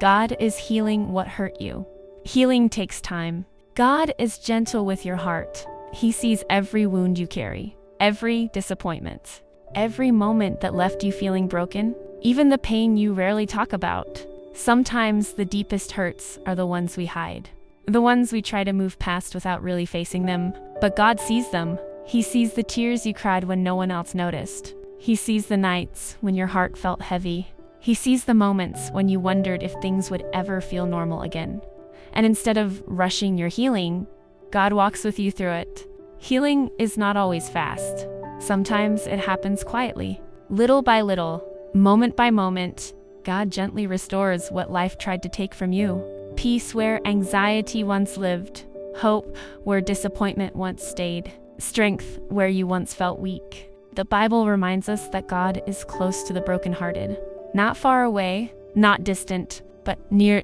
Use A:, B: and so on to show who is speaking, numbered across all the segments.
A: God is healing what hurt you. Healing takes time. God is gentle with your heart. He sees every wound you carry, every disappointment, every moment that left you feeling broken, even the pain you rarely talk about. Sometimes the deepest hurts are the ones we hide, the ones we try to move past without really facing them. But God sees them. He sees the tears you cried when no one else noticed. He sees the nights when your heart felt heavy. He sees the moments when you wondered if things would ever feel normal again. And instead of rushing your healing, God walks with you through it. Healing is not always fast. Sometimes it happens quietly. Little by little, moment by moment, God gently restores what life tried to take from you. Peace where anxiety once lived. Hope where disappointment once stayed. Strength where you once felt weak. The Bible reminds us that God is close to the brokenhearted. Not far away, not distant, but near,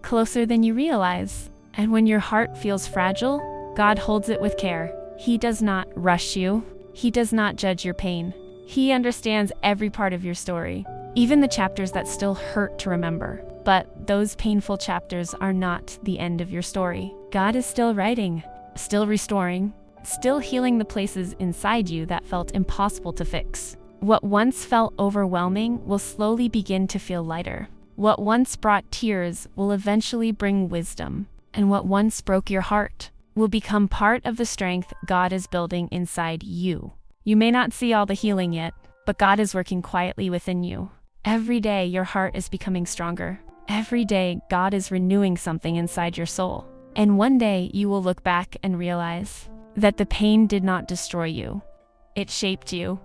A: closer than you realize. And when your heart feels fragile, God holds it with care. He does not rush you. He does not judge your pain. He understands every part of your story, even the chapters that still hurt to remember. But those painful chapters are not the end of your story. God is still writing, still restoring, still healing the places inside you that felt impossible to fix. What once felt overwhelming will slowly begin to feel lighter. What once brought tears will eventually bring wisdom. And what once broke your heart will become part of the strength God is building inside you. You may not see all the healing yet, but God is working quietly within you. Every day your heart is becoming stronger. Every day God is renewing something inside your soul. And one day you will look back and realize that the pain did not destroy you. It shaped you.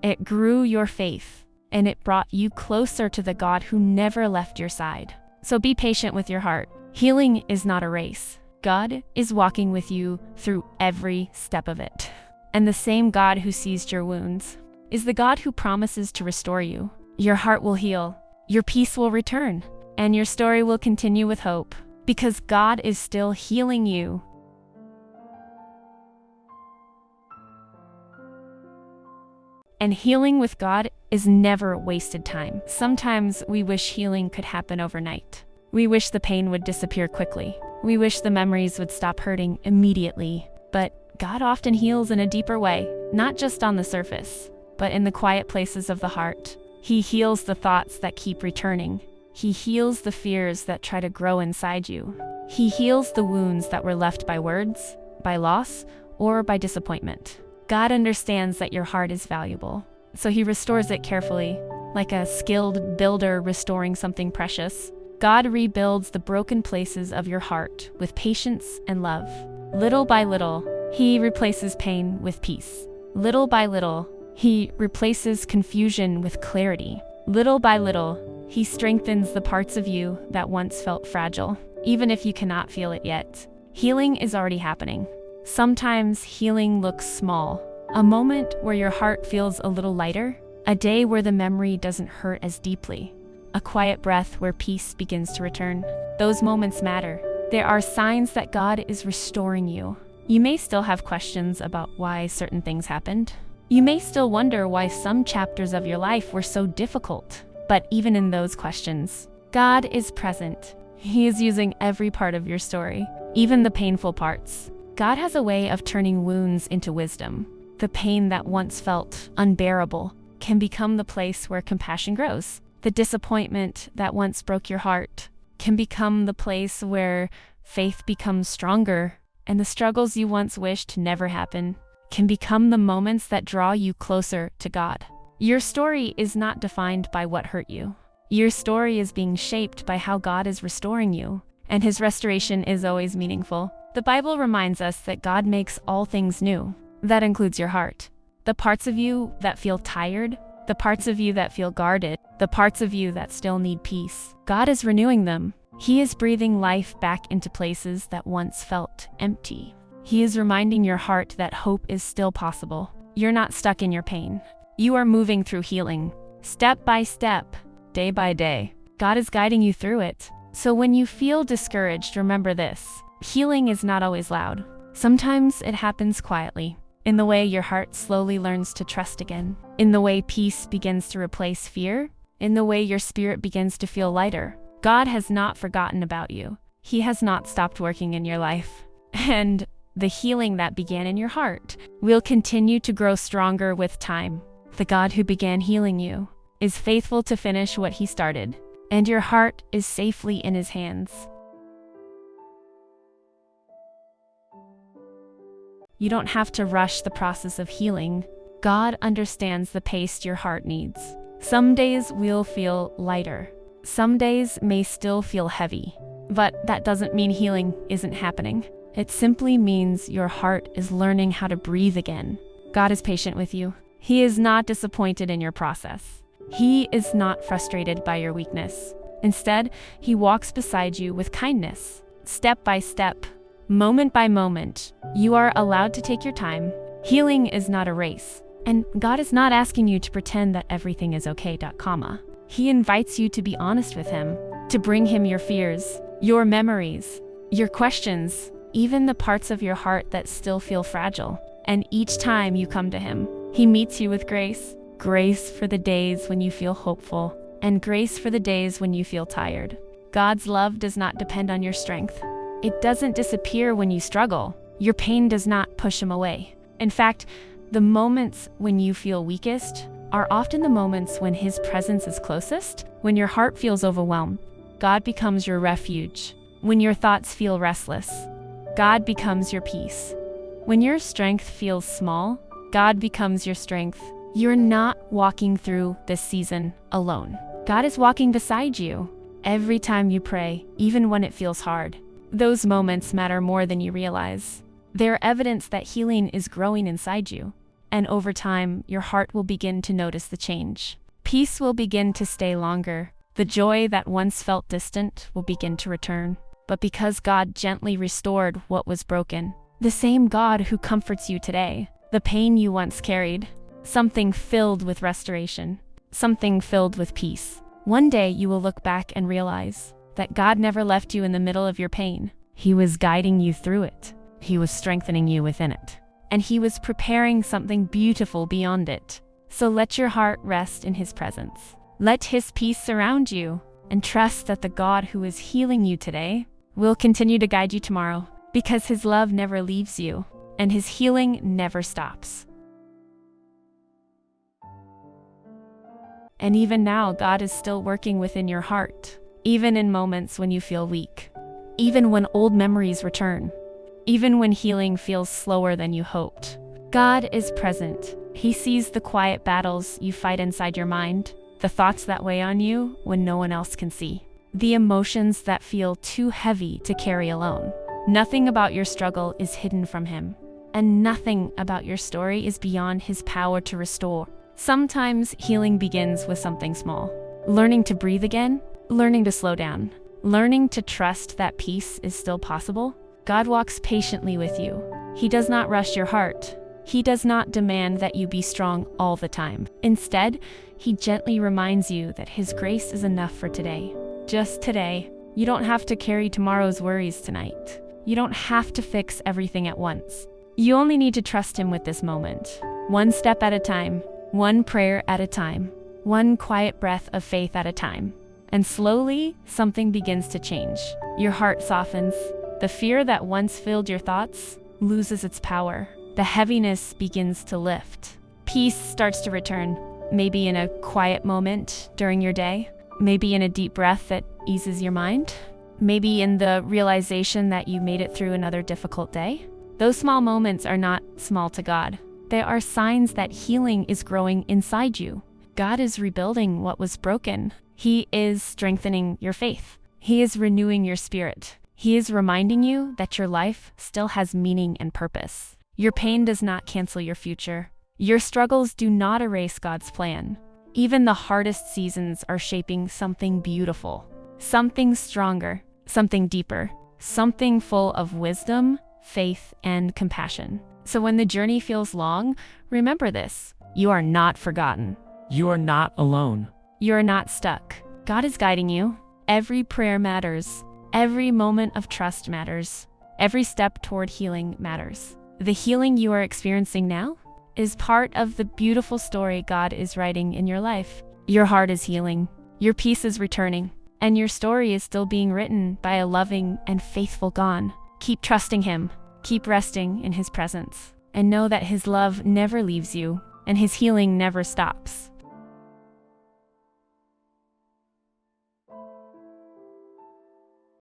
A: It grew your faith, and it brought you closer to the God who never left your side. So be patient with your heart. Healing is not a race. God is walking with you through every step of it. And the same God who sees your wounds is the God who promises to restore you. Your heart will heal, your peace will return, and your story will continue with hope, because God is still healing you. And healing with God is never wasted time. Sometimes we wish healing could happen overnight. We wish the pain would disappear quickly. We wish the memories would stop hurting immediately. But God often heals in a deeper way, not just on the surface, but in the quiet places of the heart. He heals the thoughts that keep returning. He heals the fears that try to grow inside you. He heals the wounds that were left by words, by loss, or by disappointment. God understands that your heart is valuable, so He restores it carefully, like a skilled builder restoring something precious. God rebuilds the broken places of your heart with patience and love. Little by little, He replaces pain with peace. Little by little, He replaces confusion with clarity. Little by little, He strengthens the parts of you that once felt fragile, even if you cannot feel it yet. Healing is already happening. Sometimes healing looks small. A moment where your heart feels a little lighter. A day where the memory doesn't hurt as deeply. A quiet breath where peace begins to return. Those moments matter. There are signs that God is restoring you. You may still have questions about why certain things happened. You may still wonder why some chapters of your life were so difficult. But even in those questions, God is present. He is using every part of your story, even the painful parts. God has a way of turning wounds into wisdom. The pain that once felt unbearable can become the place where compassion grows. The disappointment that once broke your heart can become the place where faith becomes stronger. And the struggles you once wished never happened can become the moments that draw you closer to God. Your story is not defined by what hurt you. Your story is being shaped by how God is restoring you, and His restoration is always meaningful. The Bible reminds us that God makes all things new. That includes your heart. The parts of you that feel tired, the parts of you that feel guarded, the parts of you that still need peace. God is renewing them. He is breathing life back into places that once felt empty. He is reminding your heart that hope is still possible. You're not stuck in your pain. You are moving through healing, step by step, day by day. God is guiding you through it. So when you feel discouraged, remember this. Healing is not always loud. Sometimes it happens quietly, in the way your heart slowly learns to trust again, in the way peace begins to replace fear, in the way your spirit begins to feel lighter. God has not forgotten about you. He has not stopped working in your life. And the healing that began in your heart will continue to grow stronger with time. The God who began healing you is faithful to finish what He started, and your heart is safely in His hands. You don't have to rush the process of healing. God understands the pace your heart needs. Some days will feel lighter. Some days may still feel heavy. But that doesn't mean healing isn't happening. It simply means your heart is learning how to breathe again. God is patient with you. He is not disappointed in your process. He is not frustrated by your weakness. Instead, He walks beside you with kindness. Step by step, moment by moment, you are allowed to take your time. Healing is not a race. And God is not asking you to pretend that everything is okay. He invites you to be honest with Him, to bring Him your fears, your memories, your questions, even the parts of your heart that still feel fragile. And each time you come to Him, He meets you with grace. Grace for the days when you feel hopeful, and grace for the days when you feel tired. God's love does not depend on your strength. It doesn't disappear when you struggle. Your pain does not push Him away. In fact, the moments when you feel weakest are often the moments when His presence is closest. When your heart feels overwhelmed, God becomes your refuge. When your thoughts feel restless, God becomes your peace. When your strength feels small, God becomes your strength. You're not walking through this season alone. God is walking beside you every time you pray, even when it feels hard. Those moments matter more than you realize. They're evidence that healing is growing inside you. And over time, your heart will begin to notice the change. Peace will begin to stay longer. The joy that once felt distant will begin to return. But because God gently restored what was broken, the same God who comforts you today, the pain you once carried, something filled with restoration, something filled with peace. One day you will look back and realize that God never left you in the middle of your pain. He was guiding you through it. He was strengthening you within it. And He was preparing something beautiful beyond it. So let your heart rest in His presence. Let His peace surround you, and trust that the God who is healing you today will continue to guide you tomorrow, because His love never leaves you, and His healing never stops. And even now, God is still working within your heart, even in moments when you feel weak, even when old memories return, even when healing feels slower than you hoped. God is present. He sees the quiet battles you fight inside your mind, the thoughts that weigh on you when no one else can see, the emotions that feel too heavy to carry alone. Nothing about your struggle is hidden from Him, and nothing about your story is beyond His power to restore. Sometimes healing begins with something small. Learning to breathe again, learning to slow down, learning to trust that peace is still possible. God walks patiently with you. He does not rush your heart. He does not demand that you be strong all the time. Instead, He gently reminds you that His grace is enough for today. Just today. You don't have to carry tomorrow's worries tonight. You don't have to fix everything at once. You only need to trust Him with this moment. One step at a time. One prayer at a time. One quiet breath of faith at a time. And slowly, something begins to change. Your heart softens. The fear that once filled your thoughts loses its power. The heaviness begins to lift. Peace starts to return, maybe in a quiet moment during your day, maybe in a deep breath that eases your mind, maybe in the realization that you made it through another difficult day. Those small moments are not small to God. They are signs that healing is growing inside you. God is rebuilding what was broken. He is strengthening your faith. He is renewing your spirit. He is reminding you that your life still has meaning and purpose. Your pain does not cancel your future. Your struggles do not erase God's plan. Even the hardest seasons are shaping something beautiful, something stronger, something deeper, something full of wisdom, faith, and compassion. So when the journey feels long, remember this: you are not forgotten.
B: You are not alone.
A: You are not stuck. God is guiding you. Every prayer matters. Every moment of trust matters. Every step toward healing matters. The healing you are experiencing now is part of the beautiful story God is writing in your life. Your heart is healing. Your peace is returning. And your story is still being written by a loving and faithful God. Keep trusting Him. Keep resting in His presence. And know that His love never leaves you, and His healing never stops.